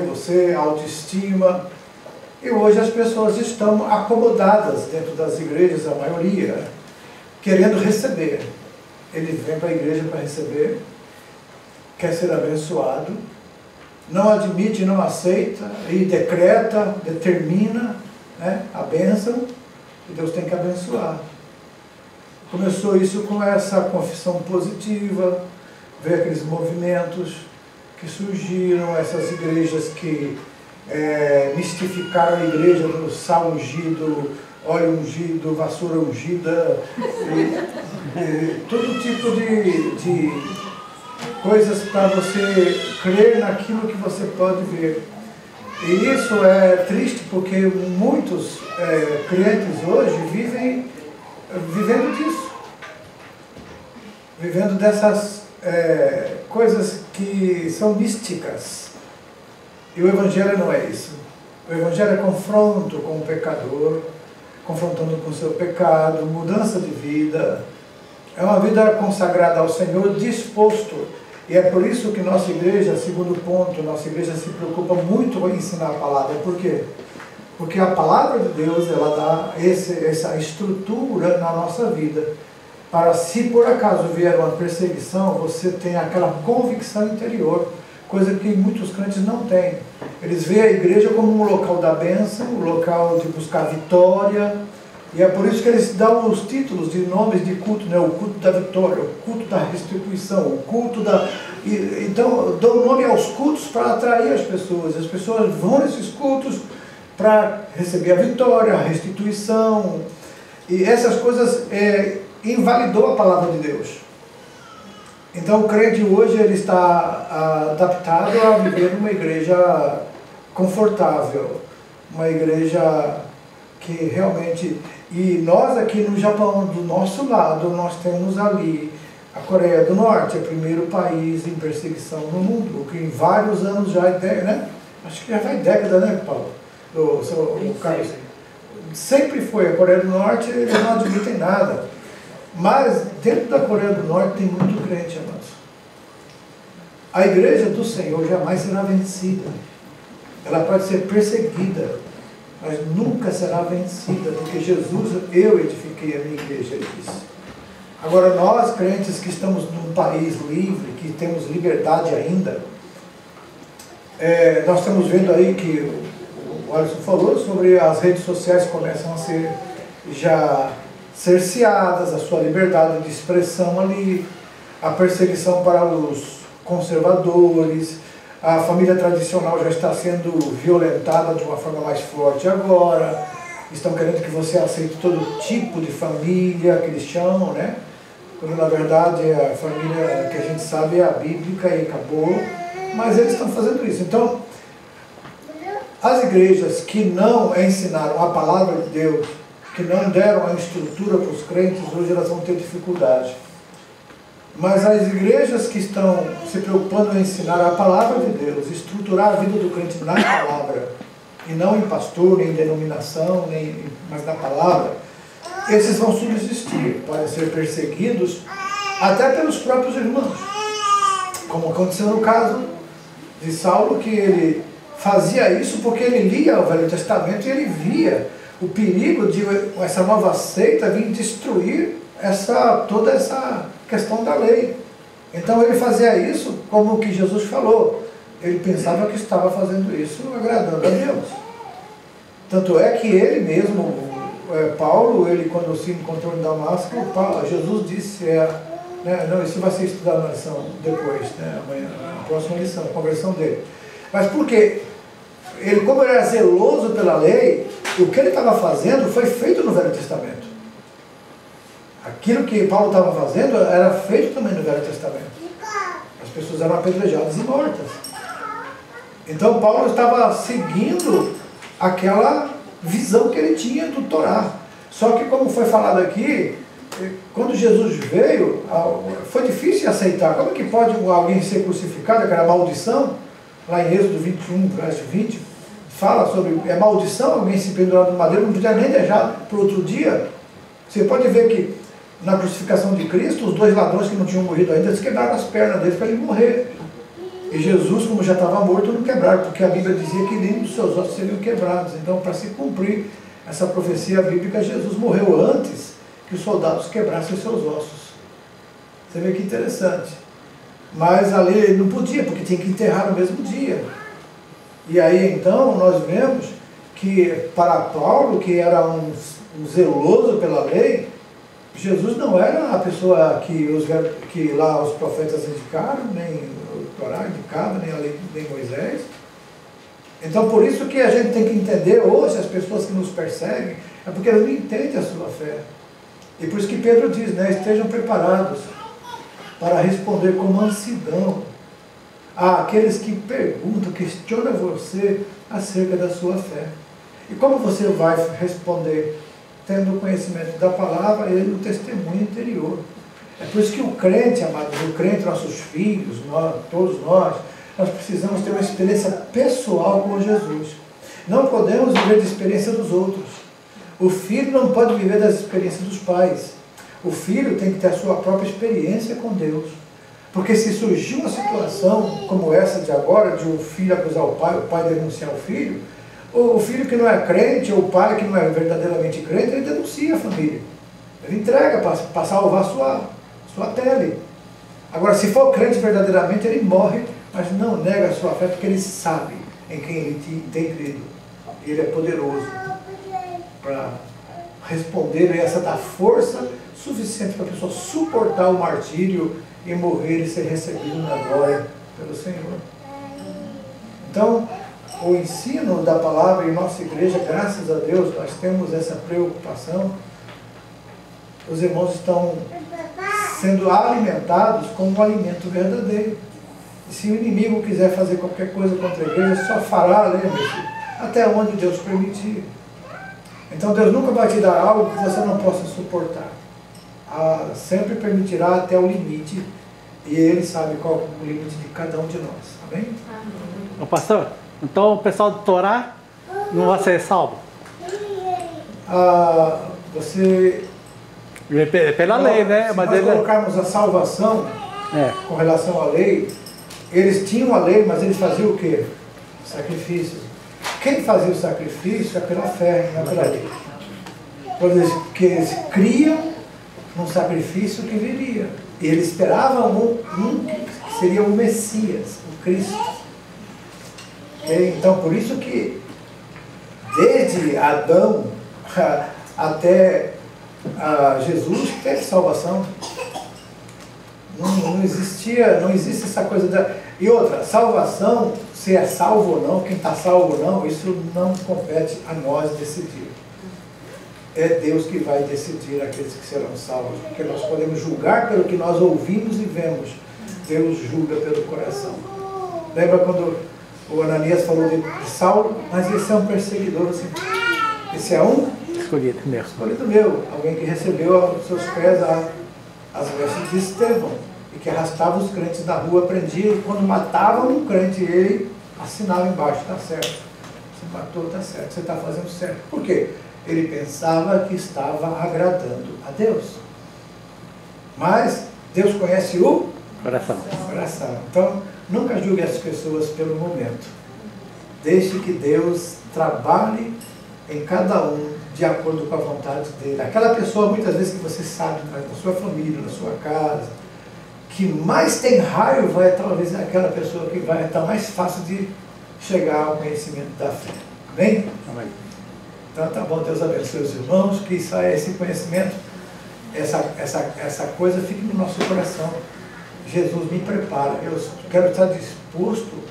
você, autoestima. E hoje as pessoas estão acomodadas dentro das igrejas, a maioria, querendo receber. Ele vem para a igreja para receber, quer ser abençoado, não admite, não aceita, e decreta, determina, né, a bênção, e Deus tem que abençoar. Começou isso com essa confissão positiva, ver aqueles movimentos que surgiram, essas igrejas que mistificaram a igreja do sal ungido, óleo ungido, vassoura ungida, e todo tipo de coisas para você crer naquilo que você pode ver. E isso é triste porque muitos crentes hoje vivem vivendo disso, vivendo dessas coisas que são místicas. E o Evangelho não é isso. O Evangelho é confronto com o pecador, confrontando com o seu pecado, mudança de vida. É uma vida consagrada ao Senhor, disposto. E é por isso que nossa igreja, segundo ponto, nossa igreja se preocupa muito em ensinar a palavra. Por quê? Porque a palavra de Deus, ela dá essa estrutura na nossa vida. Para, se por acaso vier uma perseguição, você tem aquela convicção interior, coisa que muitos crentes não têm. Eles veem a igreja como um local da bênção, um local de buscar vitória, e é por isso que eles dão os títulos de nomes de culto, né? O culto da vitória, o culto da restituição, o culto da... Então, dão nome aos cultos para atrair as pessoas vão nesses cultos para receber a vitória, a restituição, e essas coisas invalidou a palavra de Deus. Então o crente hoje ele está adaptado a viver numa igreja confortável, uma igreja que realmente... E nós aqui no Japão, do nosso lado, nós temos ali a Coreia do Norte, é o primeiro país em perseguição no mundo, que em vários anos já né? Acho que já vai década, né, Paulo? O Carlos. Sempre foi. A Coreia do Norte, eles não admitem nada. Mas dentro da Coreia do Norte tem muito crente, amados. A igreja do Senhor jamais será vencida. Ela pode ser perseguida, mas nunca será vencida, porque Jesus, eu edifiquei a minha igreja, ele disse. Agora nós, crentes que estamos num país livre, que temos liberdade ainda, nós estamos vendo aí que o Alisson falou sobre as redes sociais começam a ser já cerceadas, a sua liberdade de expressão ali, a perseguição para os conservadores, a família tradicional já está sendo violentada de uma forma mais forte agora, estão querendo que você aceite todo tipo de família, que eles chamam, né? Quando na verdade a família que a gente sabe é a bíblica e acabou, mas eles estão fazendo isso. Então, as igrejas que não ensinaram a palavra de Deus, que não deram a estrutura para os crentes, hoje elas vão ter dificuldade. Mas as igrejas que estão se preocupando em ensinar a palavra de Deus, estruturar a vida do crente na palavra, e não em pastor, nem em denominação, mas na palavra, esses vão subsistir, podem ser perseguidos até pelos próprios irmãos. Como aconteceu no caso de Saulo, que ele fazia isso porque ele lia o Velho Testamento e ele via o perigo de essa nova seita vir destruir toda essa questão da lei. Então ele fazia isso como que Jesus falou. Ele pensava que estava fazendo isso agradando a Deus. Tanto é que ele mesmo, Paulo, ele quando se encontrou em Damasco, Jesus disse, não, isso vai ser estudado na lição depois, né, amanhã, na próxima lição, a conversão dele. Mas por quê? Ele, como ele era zeloso pela lei, o que ele estava fazendo foi feito no Velho Testamento. Aquilo que Paulo estava fazendo era feito também no Velho Testamento. As pessoas eram apedrejadas e mortas. Então Paulo estava seguindo aquela visão que ele tinha do Torá. Só que, como foi falado aqui, quando Jesus veio, foi difícil aceitar. Como que pode alguém ser crucificado, aquela maldição? Lá em Êxodo 21, verso 20, fala sobre maldição, alguém se pendurar no madeiro, não podia nem deixar para outro dia. Você pode ver que na crucificação de Cristo, os dois ladrões que não tinham morrido ainda, eles quebraram as pernas deles para ele morrer. E Jesus, como já estava morto, não quebraram, porque a Bíblia dizia que nenhum dos seus ossos seriam quebrados. Então, para se cumprir essa profecia bíblica, Jesus morreu antes que os soldados quebrassem os seus ossos. Você vê que interessante. Mas a lei não podia, porque tinha que enterrar no mesmo dia. E aí, então, nós vemos que para Paulo, que era um zeloso pela lei, Jesus não era a pessoa que lá os profetas indicaram, nem o Torá indicava, nem a lei, nem Moisés. Então, por isso que a gente tem que entender hoje, as pessoas que nos perseguem, é porque eles não entendem a sua fé. E por isso que Pedro diz, né, estejam preparados para responder com mansidão àqueles que perguntam, questionam você acerca da sua fé. E como você vai responder? Tendo o conhecimento da palavra e no testemunho interior. É por isso que o crente, amados, o crente, nossos filhos, todos nós precisamos ter uma experiência pessoal com Jesus. Não podemos viver de experiência dos outros. O filho não pode viver das experiências dos pais. O filho tem que ter a sua própria experiência com Deus. Porque se surgir uma situação como essa de agora, de um filho acusar o pai denunciar o filho que não é crente, ou o pai que não é verdadeiramente crente, ele denuncia a família. Ele entrega para salvar sua pele. Agora, se for crente verdadeiramente, ele morre, mas não nega a sua fé, porque ele sabe em quem ele tem crido. Ele é poderoso para responder e essa dá força suficiente para a pessoa suportar o martírio e morrer e ser recebido na glória pelo Senhor. Então, o ensino da palavra em nossa igreja, graças a Deus, nós temos essa preocupação. Os irmãos estão sendo alimentados com um alimento verdadeiro. E se o inimigo quiser fazer qualquer coisa contra a igreja, só fará, lembre-se, até onde Deus permitir. Então Deus nunca vai te dar algo que você não possa suportar. Sempre permitirá até o limite, e Ele sabe qual é o limite de cada um de nós. Amém? Ô pastor, então o pessoal do Torá não vai ser salvo? Você... Pela lei, né? Se mas nós colocarmos a salvação com relação à lei, eles tinham a lei, mas eles faziam o quê? Sacrifícios. Quem fazia o sacrifício é pela fé, não é pela lei. Porque eles criam num sacrifício que viria. E eles esperavam que seria o Messias, o Cristo. Então, por isso que desde Adão até Jesus teve salvação. Não existe essa coisa da... E outra, salvação, se é salvo ou não, quem está salvo ou não, isso não compete a nós decidir. É Deus que vai decidir aqueles que serão salvos, porque nós podemos julgar pelo que nós ouvimos e vemos. Deus julga pelo coração. Lembra quando o Ananias falou de Saulo? Mas esse é um perseguidor, assim. Esse é um escolhido meu. Alguém que recebeu aos seus pés as vestes de Estevão. E que arrastava os crentes da rua, prendia, e quando matavam um crente, ele assinava embaixo, está certo. Você matou, está certo, você está fazendo certo. Por quê? Ele pensava que estava agradando a Deus. Mas Deus conhece o coração. Então, nunca julgue as pessoas pelo momento. Deixe que Deus trabalhe em cada um de acordo com a vontade dele. Aquela pessoa, muitas vezes, que você sabe, na sua família, na sua casa, que mais tem raiva é talvez aquela pessoa que vai estar mais fácil de chegar ao conhecimento da fé. Amém? Amém. Então tá bom, Deus abençoe os irmãos, que esse conhecimento, essa coisa fique no nosso coração. Jesus me prepara, eu quero estar disposto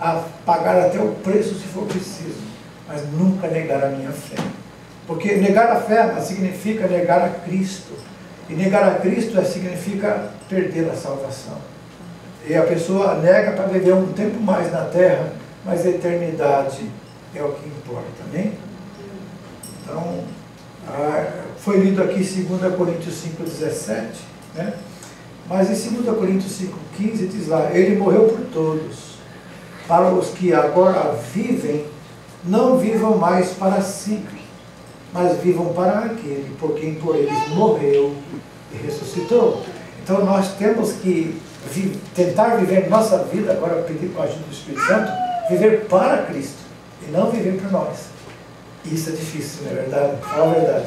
a pagar até o preço se for preciso, mas nunca negar a minha fé. Porque negar a fé significa negar a Cristo. E negar a Cristo significa perder a salvação. E a pessoa nega para viver um tempo mais na terra, mas a eternidade é o que importa, amém? Então, foi lido aqui 2 Coríntios 5,17, né? Mas em 2 Coríntios 5,15 diz lá, ele morreu por todos, para os que agora vivem, não vivam mais para si, mas vivam para aquele por quem por eles morreu e ressuscitou. Então nós temos que tentar viver nossa vida, agora pedir com a ajuda do Espírito Santo, viver para Cristo e não viver para nós. Isso é difícil, não é verdade? Fala a verdade.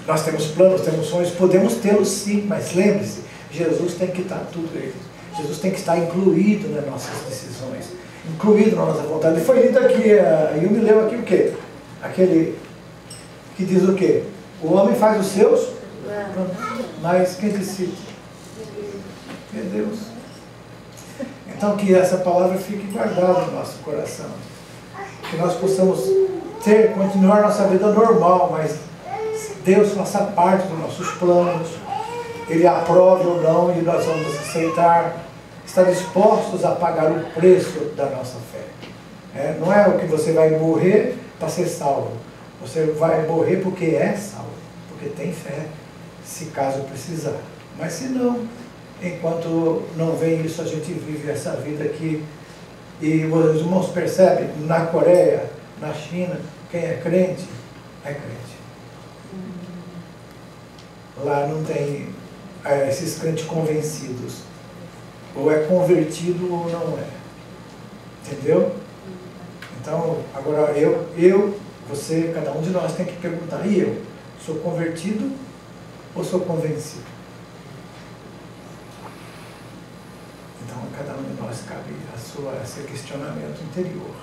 Nós temos planos, temos sonhos, podemos tê-los sim, mas lembre-se, Jesus tem que estar tudo aí. Jesus tem que estar incluído nas nossas decisões, incluído na nossa vontade. E foi lido aqui, eu me lembro aqui o quê? Aquele que diz o quê? O homem faz os seus, mas quem decide? É Deus. Então que essa palavra fique guardada no nosso coração. Que nós possamos continuar nossa vida normal, mas Deus faça parte dos nossos planos. Ele aprove ou não e nós vamos aceitar. Estar dispostos a pagar o preço da nossa fé. Não é o que você vai morrer para ser salvo. Você vai morrer porque é salvo, porque tem fé, se caso precisar. Mas se não, enquanto não vem isso, a gente vive essa vida aqui. E os irmãos percebem, na Coreia, na China, quem é crente, é crente. Lá não tem esses crentes convencidos. Ou é convertido ou não é. Entendeu? Então, agora você, cada um de nós tem que perguntar, e eu? Sou convertido ou sou convencido? Então, a cada um de nós cabe esse questionamento interior.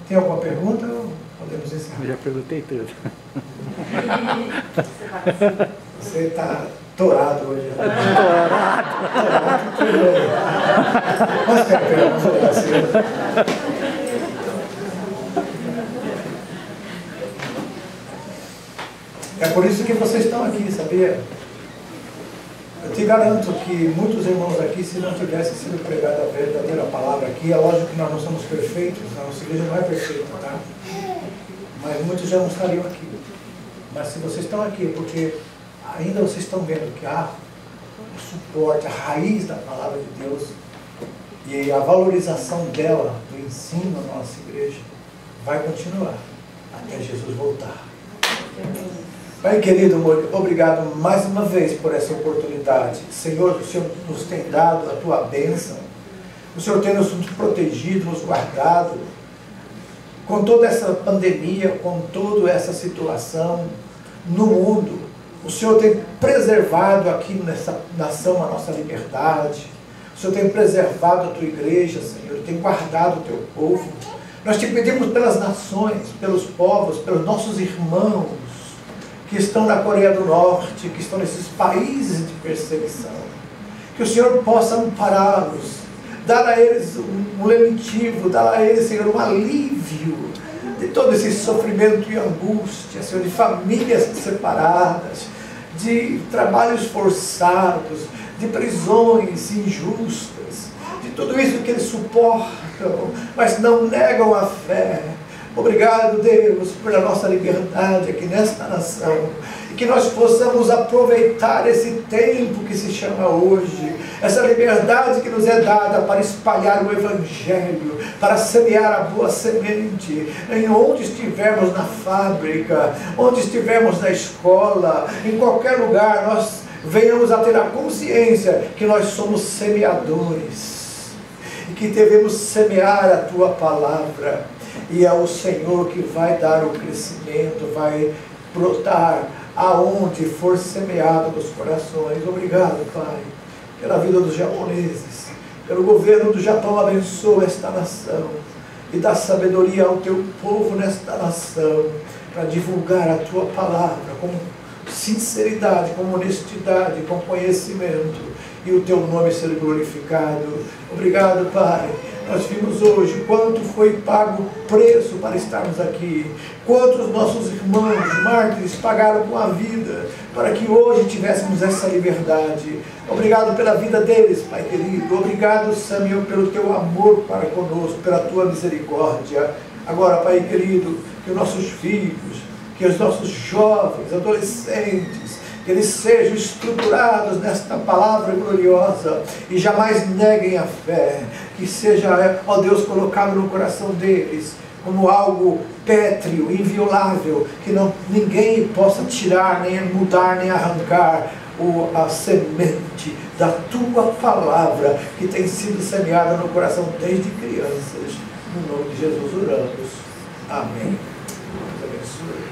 Tem alguma pergunta ou podemos encerrar? Eu já perguntei tudo. Você está torado hoje. Torado. Mas quer perguntar? É por isso que vocês estão aqui, sabia? Eu te garanto que muitos irmãos aqui, se não tivesse sido pregada a verdadeira palavra aqui, é lógico que nós não somos perfeitos, a nossa igreja não é perfeita, tá? Mas muitos já não estariam aqui. Mas se vocês estão aqui, é porque ainda vocês estão vendo que há o suporte, a raiz da palavra de Deus e a valorização dela, do ensino na nossa igreja, vai continuar até Jesus voltar. Pai querido, obrigado mais uma vez por essa oportunidade. Senhor, o Senhor nos tem dado a tua bênção. O Senhor tem nos protegido, nos guardado. Com toda essa pandemia, com toda essa situação no mundo, o Senhor tem preservado aqui nessa nação a nossa liberdade. O Senhor tem preservado a tua igreja, Senhor, tem guardado o teu povo. Nós te pedimos pelas nações, pelos povos, pelos nossos irmãos que estão na Coreia do Norte, que estão nesses países de perseguição. Que o Senhor possa ampará-los, dar a eles um lenitivo, dar a eles, Senhor, um alívio de todo esse sofrimento e angústia, Senhor, de famílias separadas, de trabalhos forçados, de prisões injustas, de tudo isso que eles suportam, mas não negam a fé. Obrigado, Deus, pela nossa liberdade aqui nesta nação. E que nós possamos aproveitar esse tempo que se chama hoje, essa liberdade que nos é dada para espalhar o Evangelho, para semear a boa semente, em onde estivermos na fábrica, onde estivermos na escola, em qualquer lugar, nós venhamos a ter a consciência que nós somos semeadores, e que devemos semear a Tua Palavra. E é o Senhor que vai dar o crescimento, vai brotar aonde for semeado nos corações. Obrigado, Pai, pela vida dos japoneses, pelo governo do Japão. Abençoa esta nação e dá sabedoria ao teu povo nesta nação, para divulgar a tua palavra com sinceridade, com honestidade, com conhecimento, e o teu nome ser glorificado. Obrigado, Pai. Nós vimos hoje quanto foi pago o preço para estarmos aqui, quantos nossos irmãos mártires pagaram com a vida para que hoje tivéssemos essa liberdade. Obrigado pela vida deles, Pai querido. Obrigado, Senhor, pelo teu amor para conosco, pela tua misericórdia. Agora, Pai querido, que os nossos filhos, que os nossos jovens, adolescentes, que eles sejam estruturados nesta palavra gloriosa e jamais neguem a fé, que seja, ó Deus, colocado no coração deles como algo pétreo, inviolável, que ninguém possa tirar, nem mudar, nem arrancar a semente da tua palavra que tem sido semeada no coração desde crianças. No nome de Jesus oramos. Amém. Deus abençoe.